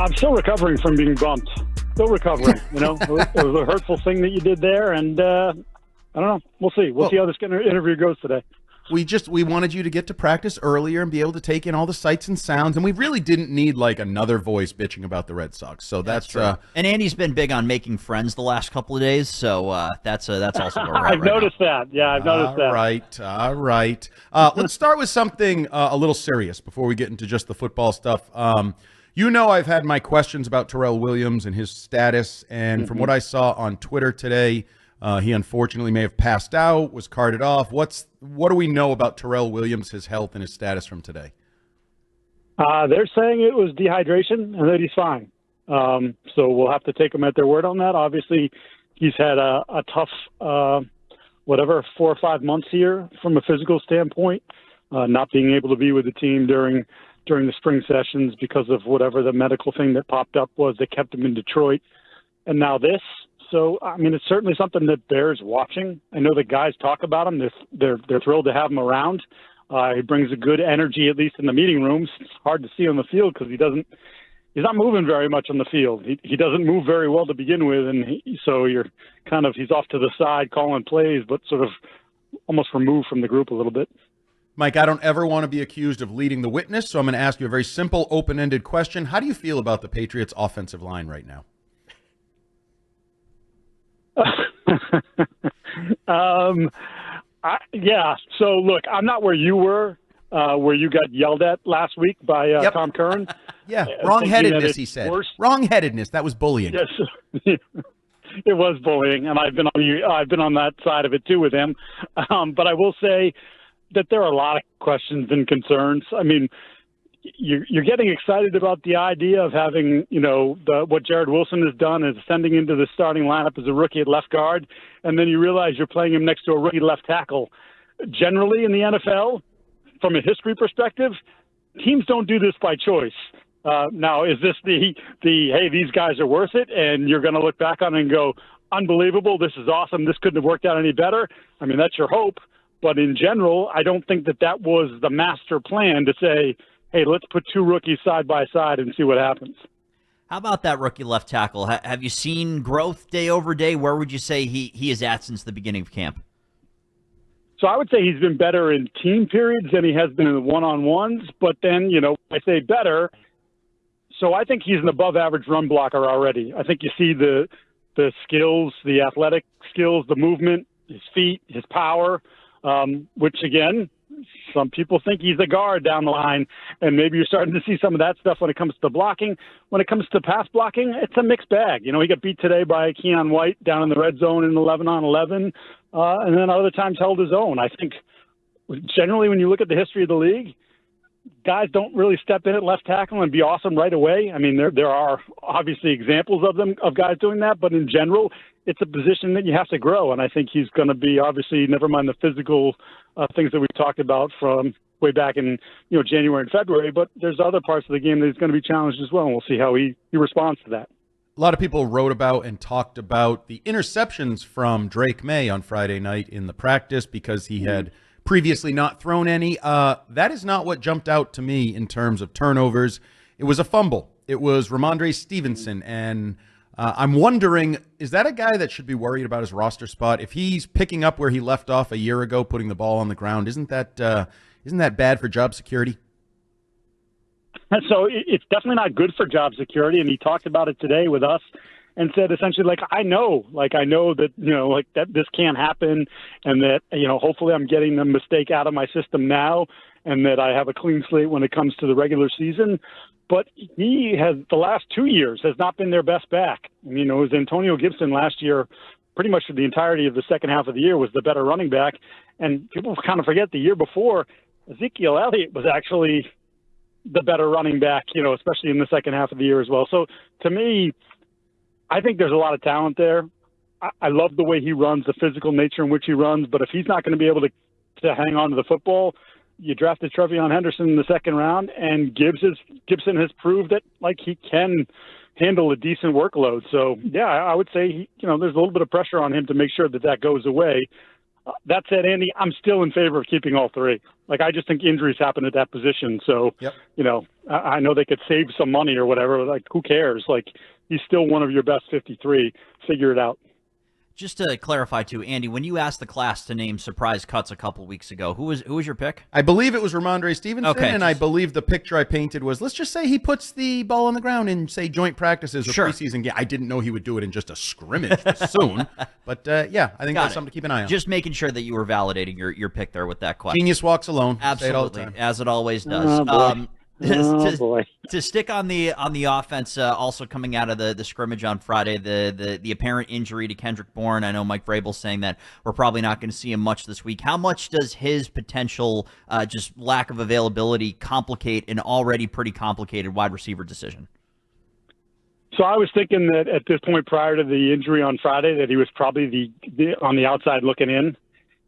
I'm still recovering from being bumped. Still recovering. You know, it was a hurtful thing that you did there, and I don't know. We'll see. We'll see how this interview goes today. We wanted you to get to practice earlier and be able to take in all the sights and sounds, and we really didn't need like another voice bitching about the Red Sox. So that's true. And Andy's been big on making friends the last couple of days, so that's also where we're at. I've noticed that. Yeah, I've noticed that. All right. Let's start with something a little serious before we get into just the football stuff. You know, I've had my questions about Terrell Williams and his status, and from what I saw on Twitter today, he unfortunately may have passed out, was carted off. What do we know about Terrell Williams, his health, and his status from today? They're saying it was dehydration and that he's fine. So we'll have to take them at their word on that. Obviously, he's had a tough, 4 or 5 months here from a physical standpoint, not being able to be with the team during the spring sessions because of whatever the medical thing that popped up was that kept him in Detroit. And now this. So, I mean, it's certainly something that bears watching. I know the guys talk about him. They're thrilled to have him around. He brings a good energy, at least in the meeting rooms. It's hard to see on the field because he's not moving very much on the field. He doesn't move very well to begin with, and so he's off to the side calling plays, but sort of almost removed from the group a little bit. Mike, I don't ever want to be accused of leading the witness, so I'm going to ask you a very simple, open-ended question. How do you feel about the Patriots' offensive line right now? Yeah. So, look, I'm not where you were, where you got yelled at last week by Tom Curran. Yeah, wrong-headedness, he said. Wrong-headedness. That was bullying. Yes. It was bullying, and I've been on that side of it too with him. But I will say that there are a lot of questions and concerns. I mean, you're getting excited about the idea of having, what Jared Wilson has done is ascending into the starting lineup as a rookie at left guard, and then you realize you're playing him next to a rookie left tackle. Generally in the NFL, from a history perspective, teams don't do this by choice. Now, is this the hey, these guys are worth it, and you're going to look back on it and go, unbelievable, this is awesome, this couldn't have worked out any better? I mean, that's your hope. But in general, I don't think that was the master plan to say, hey, let's put two rookies side by side and see what happens. How about that rookie left tackle? Have you seen growth day over day? Where would you say he is at since the beginning of camp? So I would say he's been better in team periods than he has been in the one-on-ones. But then, I say better. So I think he's an above-average run blocker already. I think you see the skills, the athletic skills, the movement, his feet, his power, which, again, some people think he's a guard down the line, and maybe you're starting to see some of that stuff when it comes to blocking. When it comes to pass blocking, it's a mixed bag. He got beat today by Keion White down in the red zone in 11-on-11, and then other times held his own. I think generally when you look at the history of the league, guys don't really step in at left tackle and be awesome right away. I mean, there are obviously examples of guys doing that, but in general, it's a position that you have to grow, and I think he's going to be, obviously, never mind the physical things that we talked about from way back in January and February, but there's other parts of the game that he's going to be challenged as well, and we'll see how he responds to that. A lot of people wrote about and talked about the interceptions from Drake May on Friday night in the practice because he had previously not thrown any. That is not what jumped out to me in terms of turnovers. It was a fumble. It was Ramondre Stevenson, and I'm wondering, is that a guy that should be worried about his roster spot? If he's picking up where he left off a year ago, putting the ball on the ground, isn't that bad for job security? So it's definitely not good for job security, and he talked about it today with us and said essentially, I know that, that this can't happen, and that, hopefully I'm getting the mistake out of my system now, and that I have a clean slate when it comes to the regular season. But he has, the last 2 years, has not been their best back. It was Antonio Gibson last year, pretty much for the entirety of the second half of the year, was the better running back. And people kind of forget the year before, Ezekiel Elliott was actually the better running back, especially in the second half of the year as well. So to me, I think there's a lot of talent there. I love the way he runs, the physical nature in which he runs. But if he's not going to be able to hang on to the football, you drafted Trevion Henderson in the second round, and Gibson has proved that he can handle a decent workload. So yeah, I would say there's a little bit of pressure on him to make sure that goes away. That said, Andy, I'm still in favor of keeping all three. Like, I just think injuries happen at that position. So, I know they could save some money or whatever. Like, who cares? Like, he's still one of your best 53. Figure it out. Just to clarify, too, Andy, when you asked the class to name surprise cuts a couple weeks ago, who was your pick? I believe it was Ramondre Stevenson, and I believe the picture I painted was, let's just say he puts the ball on the ground in, say, joint practices or preseason game. I didn't know he would do it in just a scrimmage soon, but I think that's something to keep an eye on. Just making sure that you were validating your pick there with that question. Genius walks alone. Absolutely, say it all the time. as it always does. To stick on the offense, also coming out of the scrimmage on Friday, the apparent injury to Kendrick Bourne. I know Mike Vrabel's saying that we're probably not going to see him much this week. How much does his potential just lack of availability complicate an already pretty complicated wide receiver decision? So I was thinking that at this point, prior to the injury on Friday, that he was probably the on the outside looking in.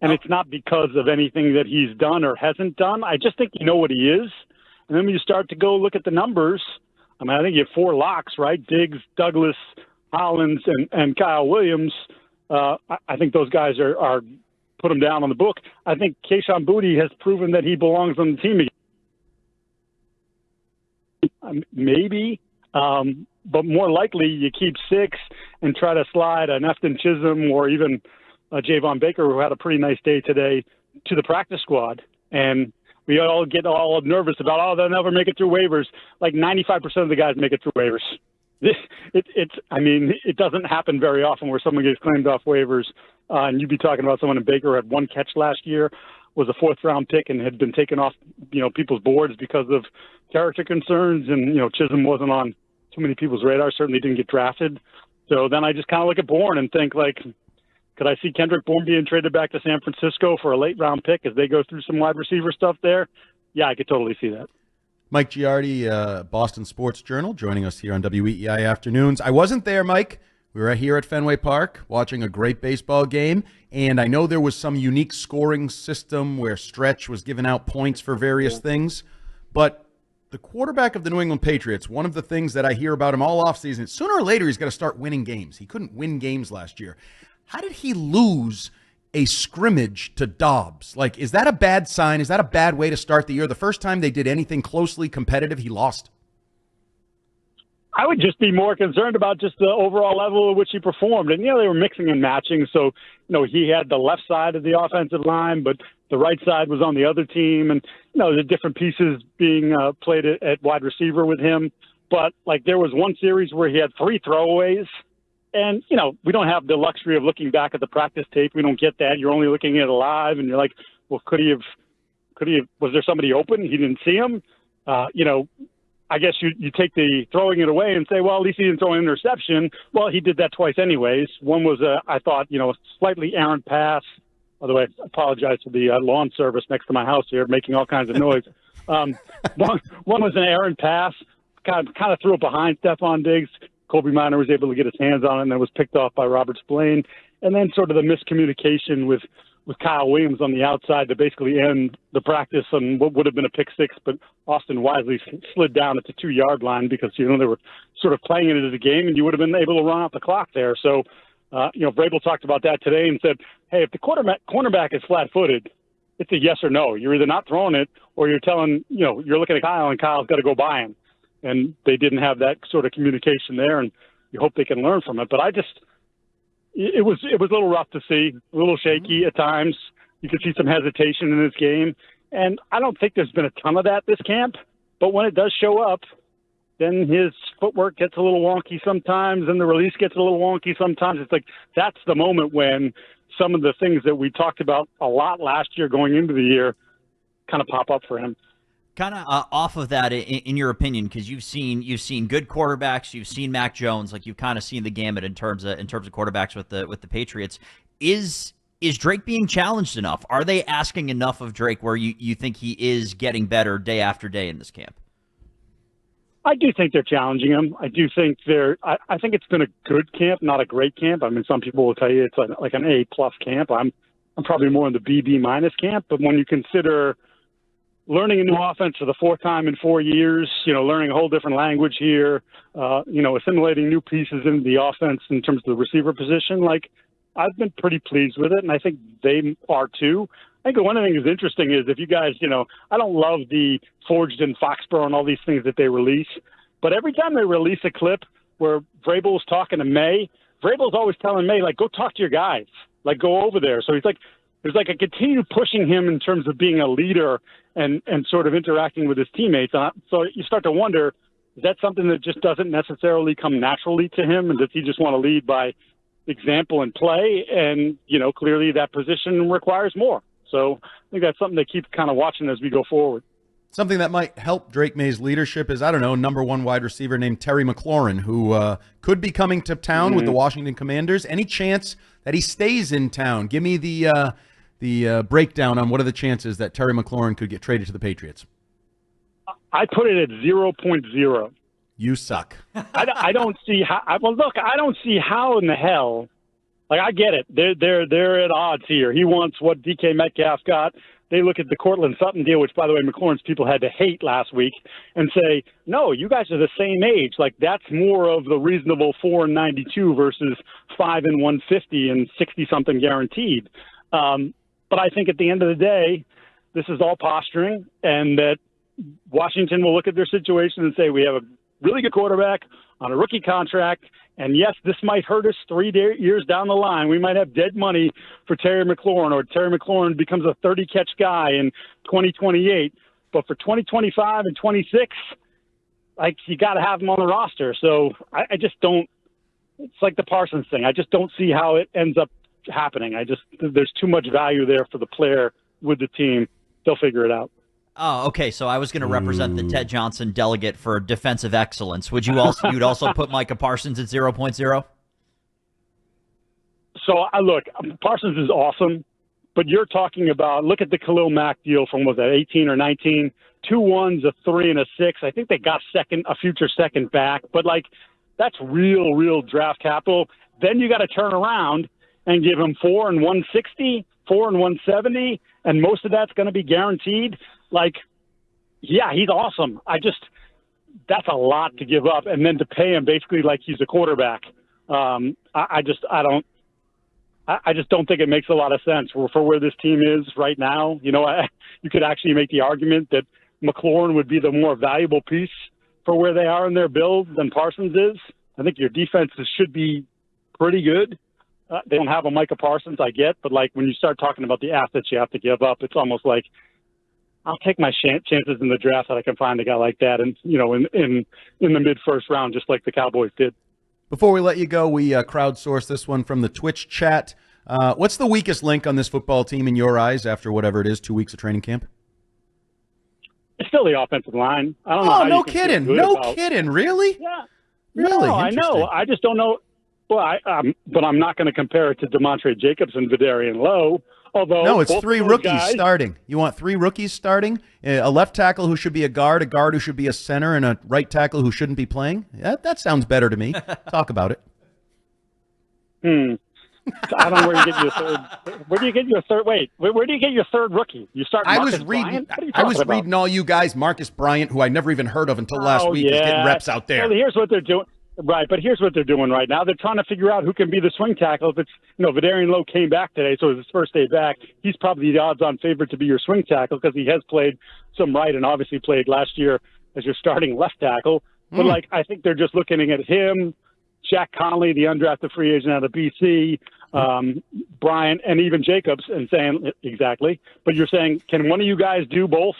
And it's not because of anything that he's done or hasn't done. I just think you know what he is. And then when you start to go look at the numbers, I mean, I think you have 4 locks, right? Diggs, Douglas, Hollins, and Kyle Williams. I think those guys are put them down on the book. I think Kayshon Boutte has proven that he belongs on the team again. Maybe, but more likely you keep 6 and try to slide an Efton Chisholm or even Javon Baker, who had a pretty nice day today, to the practice squad. And we all get all nervous about, they'll never make it through waivers. Like 95% of the guys make it through waivers. It doesn't happen very often where someone gets claimed off waivers. And you'd be talking about someone in Baker who had 1 catch last year, was a 4th-round pick, and had been taken off, people's boards because of character concerns. And, Chisholm wasn't on too many people's radar, certainly didn't get drafted. So then I just kind of look at Bourne and think, like, could I see Kendrick Bourne being traded back to San Francisco for a late-round pick as they go through some wide receiver stuff there? Yeah, I could totally see that. Mike Giardi, Boston Sports Journal, joining us here on WEEI Afternoons. I wasn't there, Mike. We were here at Fenway Park watching a great baseball game, and I know there was some unique scoring system where Stretch was giving out points for various things, but the quarterback of the New England Patriots, one of the things that I hear about him all offseason, sooner or later he's got to start winning games. He couldn't win games last year. How did he lose a scrimmage to Dobbs? Like, is that a bad sign? Is that a bad way to start the year? The first time they did anything closely competitive, he lost. I would just be more concerned about just the overall level at which he performed. And, they were mixing and matching. So, he had the left side of the offensive line, but the right side was on the other team. And, the different pieces being played at wide receiver with him. But, like, there was one series where he had 3 throwaways. And, we don't have the luxury of looking back at the practice tape. We don't get that. You're only looking at it live, and you're like, well, could he have, was there somebody open? He didn't see him. I guess you take the throwing it away and say, well, at least he didn't throw an interception. Well, he did that twice anyways. One was, I thought, a slightly errant pass. By the way, I apologize for the lawn service next to my house here, making all kinds of noise. One was an errant pass, kind of threw it behind Stephon Diggs. Kobe Minor was able to get his hands on it, and then was picked off by Robert Spillane. And then sort of the miscommunication with Kyle Williams on the outside to basically end the practice on what would have been a pick 6, but Austin wisely slid down at the 2-yard line because, they were sort of playing it as a game, and you would have been able to run out the clock there. So, Vrabel talked about that today and said, hey, if the cornerback is flat-footed, it's a yes or no. You're either not throwing it or you're telling, you're looking at Kyle, and Kyle's got to go by him. And they didn't have that sort of communication there, and you hope they can learn from it. But it was a little rough to see, a little shaky at times. You could see some hesitation in this game. And I don't think there's been a ton of that this camp. But when it does show up, then his footwork gets a little wonky sometimes, and the release gets a little wonky sometimes. It's like that's the moment when some of the things that we talked about a lot last year going into the year kind of pop up for him. Kind of off of that, in your opinion, because you've seen good quarterbacks, you've seen Mac Jones, like you've kind of seen the gamut in terms of quarterbacks with the Patriots. Is Drake being challenged enough? Are they asking enough of Drake where you think he is getting better day after day in this camp? I do think they're challenging him. I do think I think it's been a good camp, not a great camp. I mean, some people will tell you it's like an A+ camp. I'm probably more in the B camp. But when you consider learning a new offense for the 4th time in 4 years, learning a whole different language here, assimilating new pieces into the offense in terms of the receiver position. Like, I've been pretty pleased with it, and I think they are too. I think one of the things that's interesting is if you guys, I don't love the Forged in Foxborough and all these things that they release, but every time they release a clip where Vrabel's talking to May, Vrabel's always telling May, like, go talk to your guys, like, go over there. So he's like, there's like a continued pushing him in terms of being a leader and sort of interacting with his teammates. So you start to wonder, is that something that just doesn't necessarily come naturally to him? And does he just want to lead by example and play? And, clearly that position requires more. So I think that's something to keep kind of watching as we go forward. Something that might help Drake May's leadership is, number one wide receiver named Terry McLaurin, who could be coming to town with the Washington Commanders. Any chance that he stays in town? Give me the breakdown on what are the chances that Terry McLaurin could get traded to the Patriots. I put it at 0.0. You suck. I don't see how. I don't see how in the hell. Like, I get it. They're at odds here. He wants what DK Metcalf got. They look at the Cortland Sutton deal, which, by the way, McLaurin's people had to hate last week, and say, no, you guys are the same age. Like, that's more of the reasonable 4-92 versus 5-150 and 60-something guaranteed. But I think at the end of the day, this is all posturing, and that Washington will look at their situation and say, we have a really good quarterback on a rookie contract, and yes, this might hurt us 3 years down the line. We might have dead money for Terry McLaurin, or Terry McLaurin becomes a 30-catch guy in 2028. But for 2025 and 26, like, you got to have him on the roster. So I just don't – it's like the Parsons thing. I just don't see how it ends up happening. There's too much value there for the player with the team. They'll figure it out. Oh, okay. So I was going to represent the Ted Johnson delegate for defensive excellence. You'd also put Micah Parsons at 0.0? So look, Parsons is awesome, but you're talking about, look at the Khalil Mack deal from, was that 18 or 19? 2 1s, a 3 and a 6. I think they got a future second back, but like, that's real draft capital. Then you got to turn around and give him 4 and 160, 4 and 170, and most of that's going to be guaranteed. Like, yeah, he's awesome. That's a lot to give up, and then to pay him basically like he's a quarterback. I just don't think it makes a lot of sense for where this team is right now. You could actually make the argument that McLaurin would be the more valuable piece for where they are in their build than Parsons is. I think your defenses should be pretty good. They don't have a Micah Parsons, I get, but like, when you start talking about the assets you have to give up, it's almost like, I'll take my chances in the draft that I can find a guy like that, and in the mid-first round, just like the Cowboys did. Before we let you go, we crowdsourced this one from the Twitch chat. What's the weakest link on this football team in your eyes after whatever it is, 2 weeks of training camp? It's still the offensive line. I don't know. Oh, no kidding! No kidding! Really? Yeah. Really? No, I know. I just don't know. Well, but I'm not going to compare it to DeMontre Jacobs and Vidarian Lowe. Although no, it's 3 rookies starting. You want 3 rookies starting? A left tackle who should be a guard who should be a center, and a right tackle who shouldn't be playing? That sounds better to me. Talk about it. I don't know where you get your third. Where do you get your third? Wait, where do you get your third rookie? You start. I was reading all you guys. Marcus Bryant, who I never even heard of until last week, is getting reps out there. Well, here's what they're doing. Right, but here's what they're doing right now. They're trying to figure out who can be the swing tackle. If it's, Vidarian Lowe came back today, so it was his first day back. He's probably the odds-on favorite to be your swing tackle because he has played some right and obviously played last year as your starting left tackle. But, I think they're just looking at him, Jack Conley, the undrafted free agent out of BC, Bryant, and even Jacobs, and saying, exactly. But you're saying, can one of you guys do both?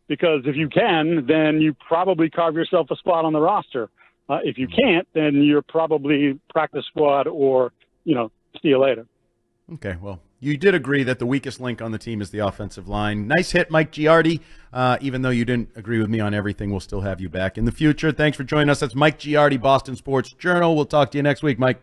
Because if you can, then you probably carve yourself a spot on the roster. If you can't, then you're probably practice squad or, see you later. Okay, well, you did agree that the weakest link on the team is the offensive line. Nice hit, Mike Giardi. Even though you didn't agree with me on everything, we'll still have you back in the future. Thanks for joining us. That's Mike Giardi, Boston Sports Journal. We'll talk to you next week, Mike.